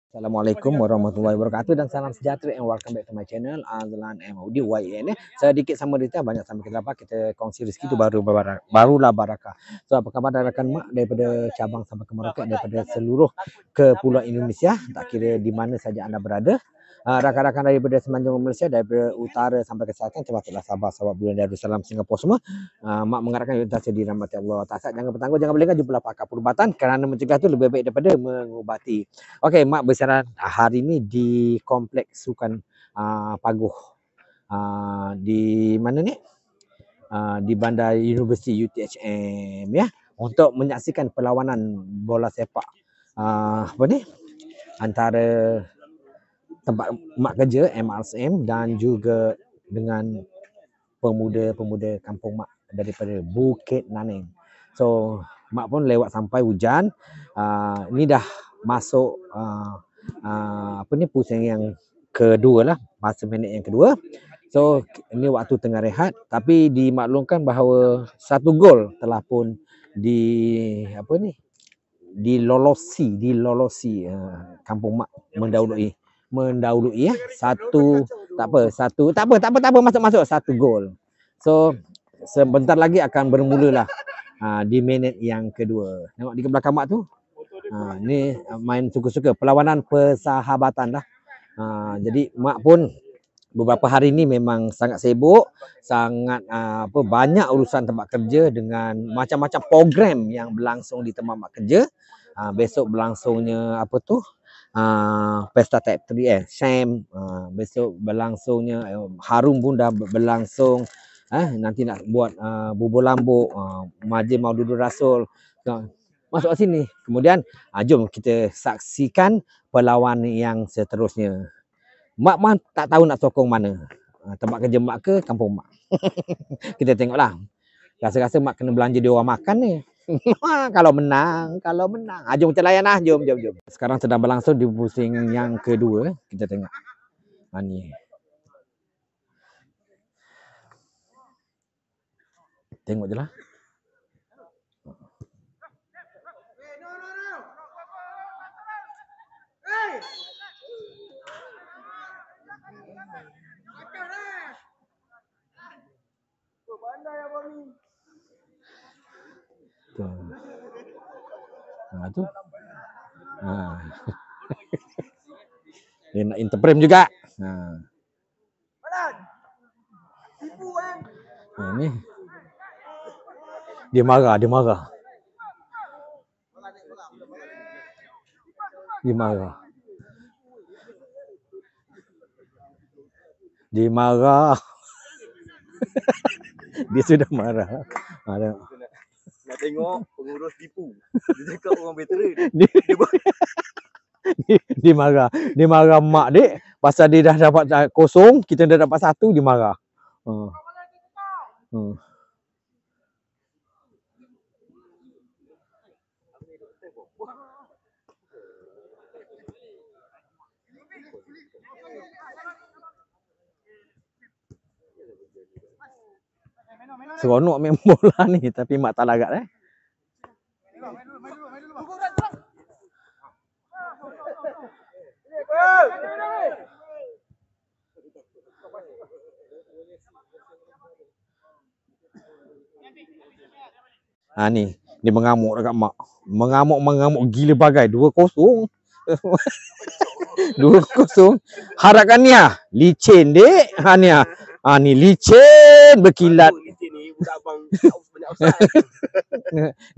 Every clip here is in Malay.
Assalamualaikum warahmatullahi wabarakatuh dan salam sejahtera and welcome back to my channel Azlan MOD YN. Sedikit sama cerita, banyak sama kita dapat, kita kongsi rezeki itu barulah barakah. So apa khabar rakan mak daripada cabang sampai ke Merauke, daripada seluruh kepulauan Indonesia, tak kira di mana saja anda berada. Rakan-rakan daripada semenanjung Malaysia, daripada utara sampai ke selatan, termasuklah Sabah, Sarawak, Brunei Darussalam, Singapura semua. Mak mengharapkan kita dirahmati Allah Taala. Jangan bertangguh, jangan berlengah, jumpalah pakar perubatan, kerana mencegah itu lebih baik daripada mengubati. Okey, mak bersiaran hari ini di kompleks sukan Paguh, di mana ni? Di Bandar Universiti UTHM ya, untuk menyaksikan perlawanan bola sepak apa ni, antara tempat mak kerja MRSM dan juga dengan pemuda-pemuda kampung mak daripada Bukit Naning. So mak pun lewat sampai hujan. Ini dah masuk apa ni, pusing yang kedua lah, masa minit yang kedua. So ini waktu tengah rehat, tapi dimaklumkan bahawa satu gol telah pun apa ni, dilolosi kampung mak mendahului ya. Tak apa, masuk satu gol. So sebentar lagi akan bermula lah di minit yang kedua. Tengok di belakang mak tu. Ni main suka-suka, perlawanan persahabatan lah. Jadi mak pun beberapa hari ni memang sangat sibuk, sangat banyak urusan tempat kerja dengan macam-macam program yang berlangsung di tempat mak kerja. Besok berlangsungnya apa tu? Pesta Tapestry Sam. Besok berlangsungnya Harum pun dah berlangsung. Nanti nak buat bubur lambuk, Majlis Maulidul Rasul. Masuk ke sini. Kemudian jom kita saksikan perlawanan yang seterusnya. Mak tak tahu nak sokong mana. Tempat kerja mak ke kampung mak. Kita tengoklah. Rasa-rasa mak kena belanja di orang makan ni. Kalau menang. Jom kita layan lah. Jom. Sekarang sedang berlangsung di pusing yang kedua. Kita tengok. Ni. Tengok je lah. Tu. Dia nak interprem juga. Ni. Dia marah. Dia sudah marah. Nak tengok pengurus tipu. Dia cakap orang veteran. Dia marah mak dek. Pasal dia dah dapat kosong, kita dah dapat satu, dia marah. Seronok main bola ni, tapi mak tak larat ni. Dia mengamuk dekat mak. Mengamuk gila bagai. 2-0. 2-0. Harapkan ni licin dek. Ni licin berkilat.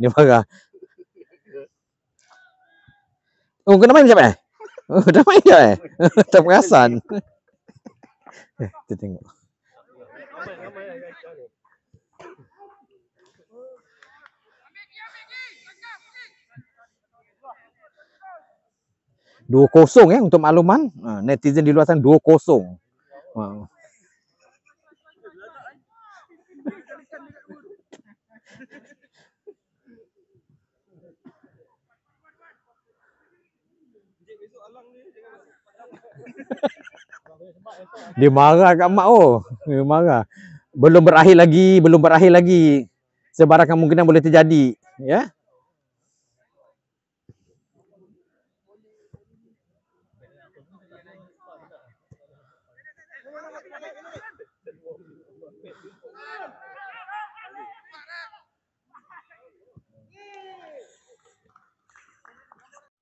Dia marah. Oh, kena main siapa dah main dah tak perasan. Kita tengok. Dua kosong untuk makluman. Netizen di luar sana 2-0. Dia marah kat mak Dia marah. Belum berakhir lagi. Sebarang kemungkinan boleh terjadi, ya.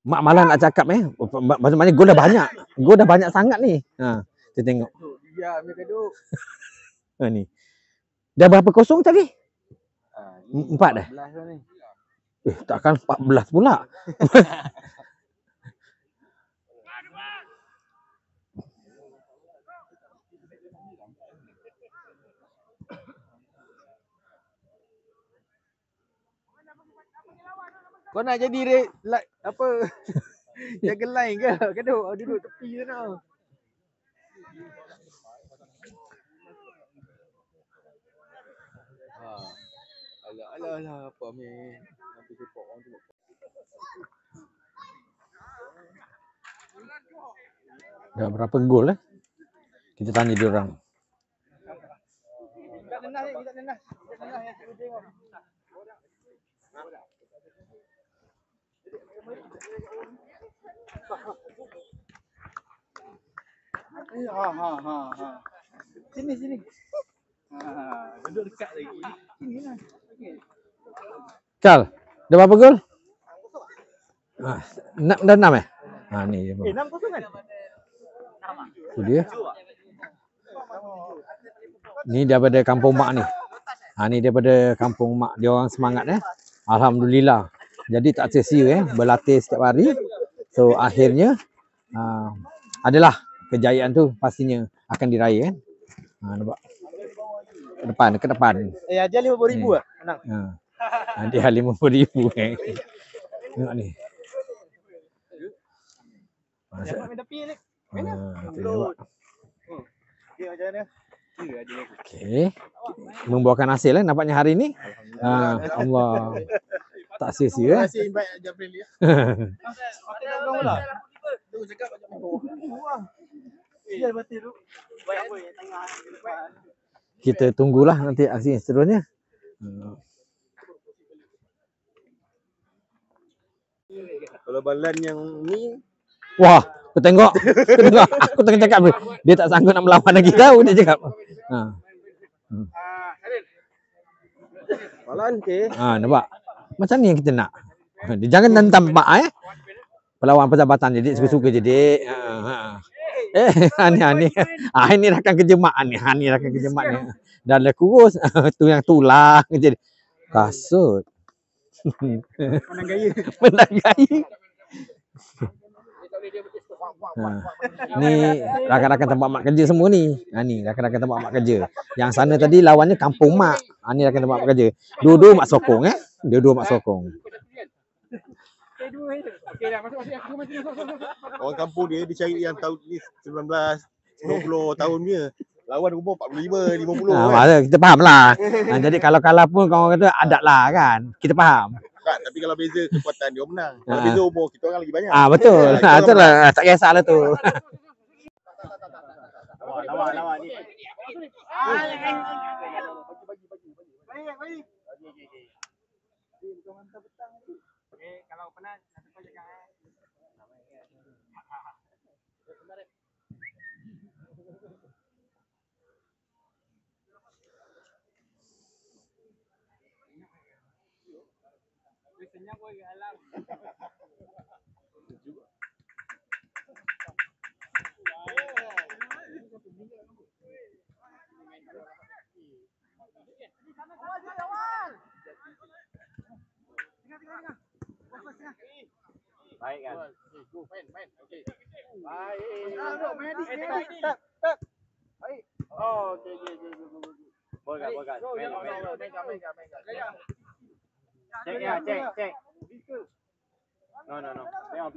Mak malah nak cakap maksudnya gol dah banyak. Gol dah banyak sangat ni. Ha, kita tengok. Dia ambil kaduk. Ha ni. Dah berapa kosong tadi? 4 dah. 14 dah ni. Takkan 14 pula. Kau nak jadi apa? Jaga line ke? Kaduk duduk tepi sana. Alah apa ni? Nanti sepak orang tu. Dah berapa gol Kita tanya dia orang. Tak nenas ni, tak nenas. Tak nenas yang kita tengok. Ha. Sini. Duduk dekat lagi. Sini lah. Cal, dah berapa gol? Dah 6 Ha ni dia. 6-0 kan? Tu dia. Ni daripada kampung mak ni. Ha ni daripada kampung mak. Dia orang semangat Alhamdulillah. Jadi tak sia-sia berlatih setiap hari. So akhirnya adalah kejayaan tu pastinya akan diraih nampak. Ke depan. Ajar 50,000 ah. Menang. Dia 50,000 Tengok ni. Main tepi ni. Okey, macam mana? Okey. Membuahkan hasil nampaknya hari ni. Allah. Tak sia-sia. Terima kasih invite Ajar Friendly. Okey, kau pula. Tu cakap macam mana? Sial batin tu. Baik apa yang tengah depan. Kita tunggulah nanti aksi seterusnya. Kalau balan yang ni Wah, aku tengok. Aku tengah cakap dia tak sanggup nak melawan lagi tahu dia cakap. balan ke? Nampak. Macam ni yang kita nak. Dia jangan tentang mak Pelawan persahabatan jadi suka-suka jadi. Ni. Ini rakan kerja mak ni. Ni rakan kerja mak ni. Dah le kurus. Tu yang tulang jadi. Kasut. Menang gaya. Ni rakan-rakan tempat mak kerja semua ni. Ni rakan-rakan tempat mak kerja. Yang sana tadi lawannya kampung mak. Ni rakan tempat mak kerja. Dua-dua mak sokong Dua-dua mak sokong. Orang kampung dia cari yang tahun ni 19 20 tahun dia. Lawan umur 45, 50 kan. Kita faham lah. Jadi kalau kalah pun kau kata adat lah kan. Kita faham. Tak, tapi kalau beza kekuatan dia menang. Kalau beza umur kita orang lagi banyak. Betul. Betul lah. Tak kisahlah tu. Lawan ni. Bagi. Kalau penat nanti kau cakap senyap boy alam. Baik kan? Main. Okey. Baik. Baik. Oh, okey. Boleh. Main. Cek. No. Play on.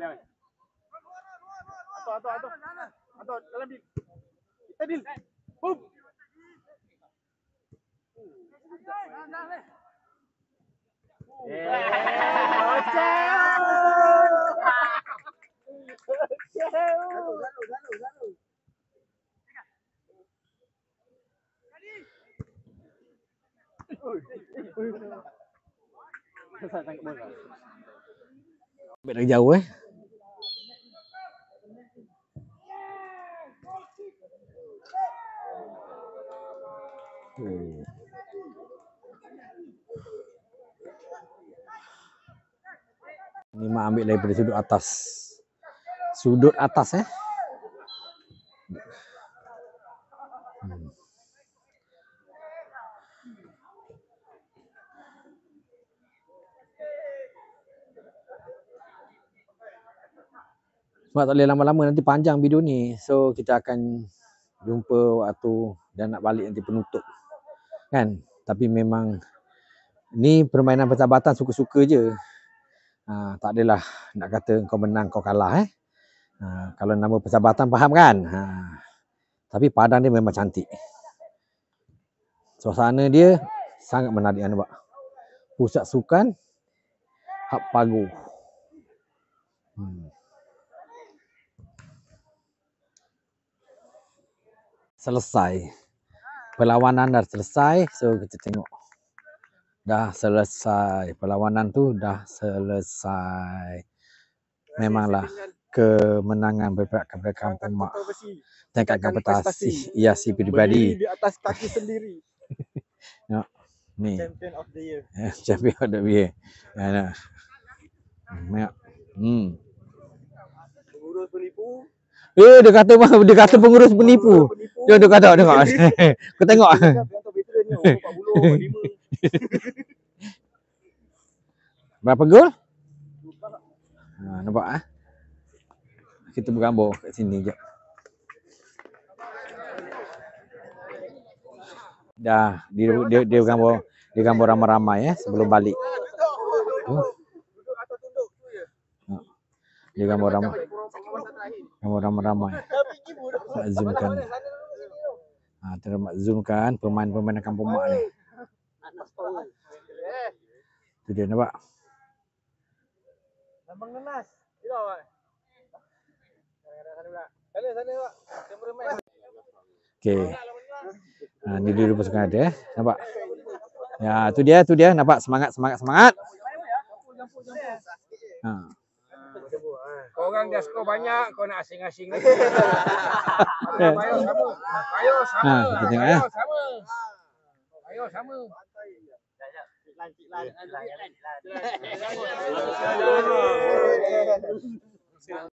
Atau dalam deal. Kita deal. Boom. Dari jauh Tu. Ni mak ambil daripada sudut atas. Sudut atas Sebab tak boleh lama-lama, nanti panjang video ni. So kita akan jumpa waktu dan nak balik nanti penutup. Kan? Tapi memang ni permainan persahabatan suka-suka je. Tak adalah nak kata kau menang kau kalah kalau nama persahabatan faham kan. Tapi padang dia memang cantik. Suasana dia sangat menarik nampak. Pusat sukan Hak Pagu. Selesai. Perlawanan dah selesai. So kita tengok. Dah selesai. Perlawanan tu dah selesai. Memanglah kemenangan berpihak Kampung Mak. Tingkatkan prestasi hiasi pribadi. Berdiri di atas kaki sendiri. Ni. Champion of the year. Champion of the year. Pengurus penipu. Dia kata pengurus penipu. Dia kata tengok. Kau tengok. Berapa gol? Nampak Kita bergambar kat sini jap. Dah dia gambar ramai-ramai sebelum balik. Dia gambar ramai. Nak zoomkan. Terus zoomkan pemain-pemain Kampung Mak ni. Tu dia nampak. Abang Nenas. Bila awak? Sana Pak. Kameraman. Okey. Ni dia pasukan ada nampak. Ya, tu dia nampak semangat. Kau orang dah skor banyak, kau nak asing-asing lagi. Ayo sama. Kita tengok Ayo sama. Lan.